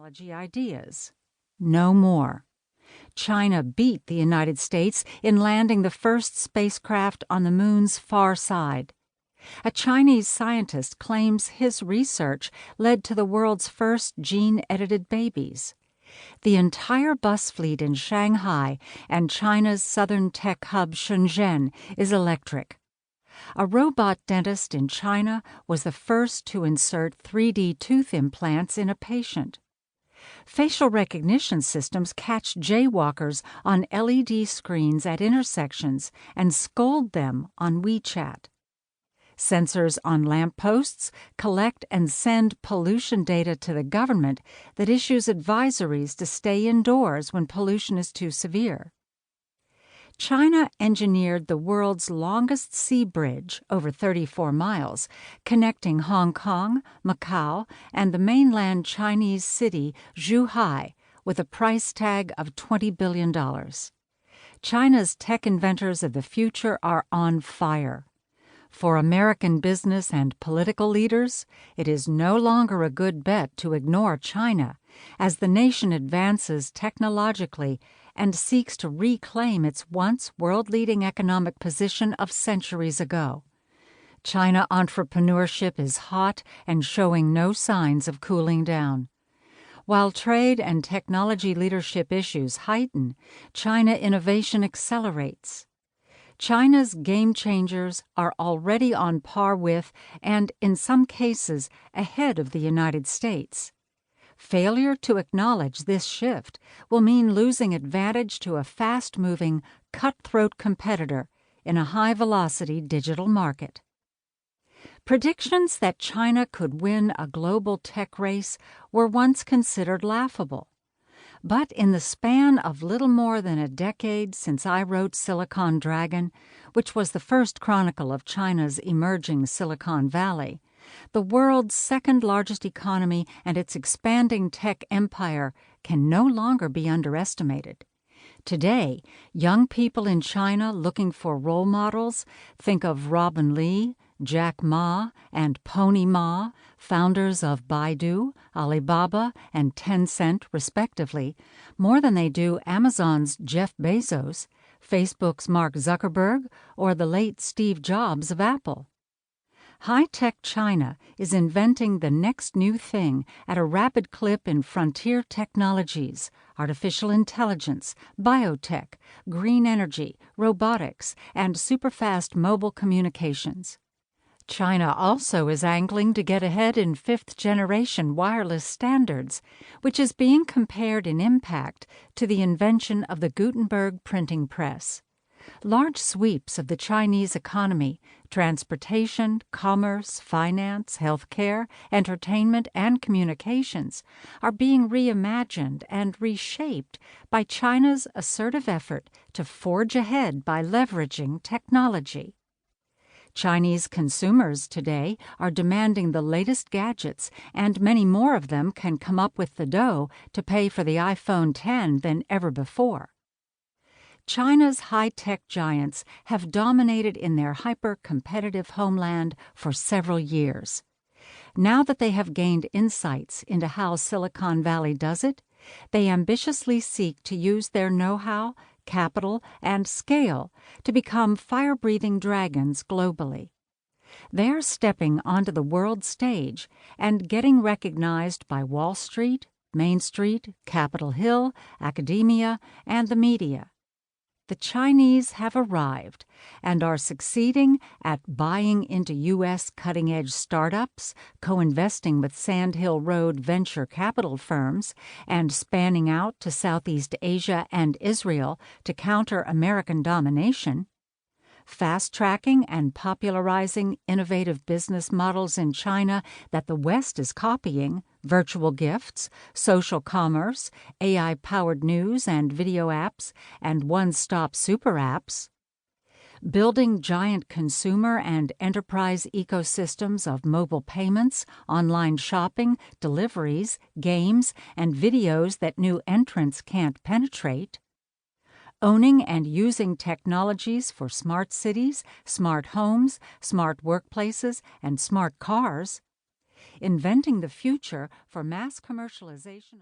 technology ideas. No more. China beat the United States in landing the first spacecraft on the moon's far side. A Chinese scientist claims his research led to the world's first gene-edited babies. The entire bus fleet in Shanghai and China's southern tech hub Shenzhen is electric. A robot dentist in China was the first to insert 3D tooth implants in a patient. Facial recognition systems catch jaywalkers on LED screens at intersections and scold them on WeChat. Sensors on lampposts collect and send pollution data to the government that issues advisories to stay indoors when pollution is too severe. China engineered the world's longest sea bridge, over 34 miles, connecting Hong Kong, Macau, and the mainland Chinese city Zhuhai, with a price tag of $20 billion. China's tech inventors of the future are on fire. For American business and political leaders, it is no longer a good bet to ignore China as the nation advances technologically and seeks to reclaim its once world-leading economic position of centuries ago. China entrepreneurship is hot and showing no signs of cooling down. While trade and technology leadership issues heighten, China innovation accelerates. China's game changers are already on par with, and in some cases, ahead of the United States. Failure to acknowledge this shift will mean losing advantage to a fast-moving, cutthroat competitor in a high-velocity digital market. Predictions that China could win a global tech race were once considered laughable. But in the span of little more than a decade since I wrote Silicon Dragon, which was the first chronicle of China's emerging Silicon Valley, the world's second-largest economy and its expanding tech empire can no longer be underestimated. Today, young people in China looking for role models think of Robin Li, Jack Ma, and Pony Ma, founders of Baidu, Alibaba, and Tencent, respectively, more than they do Amazon's Jeff Bezos, Facebook's Mark Zuckerberg, or the late Steve Jobs of Apple. High-tech China is inventing the next new thing at a rapid clip in frontier technologies, artificial intelligence, biotech, green energy, robotics, and superfast mobile communications. China also is angling to get ahead in fifth-generation wireless standards, which is being compared in impact to the invention of the Gutenberg printing press. Large sweeps of the Chinese economy, transportation, commerce, finance, healthcare, entertainment, and communications are being reimagined and reshaped by China's assertive effort to forge ahead by leveraging technology. Chinese consumers today are demanding the latest gadgets, and many more of them can come up with the dough to pay for the iPhone X than ever before. China's high-tech giants have dominated in their hyper-competitive homeland for several years. Now that they have gained insights into how Silicon Valley does it, they ambitiously seek to use their know-how, capital, and scale to become fire-breathing dragons globally. They're stepping onto the world stage and getting recognized by Wall Street, Main Street, Capitol Hill, academia, and the media. The Chinese have arrived and are succeeding at buying into U.S. cutting-edge startups, co-investing with Sand Hill Road venture capital firms, and spanning out to Southeast Asia and Israel to counter American domination. Fast-tracking and popularizing innovative business models in China that the West is copying, virtual gifts, social commerce, AI-powered news and video apps, and one-stop super apps. Building giant consumer and enterprise ecosystems of mobile payments, online shopping, deliveries, games, and videos that new entrants can't penetrate. Owning and using technologies for smart cities, smart homes, smart workplaces, and smart cars. Inventing the future for mass commercialization.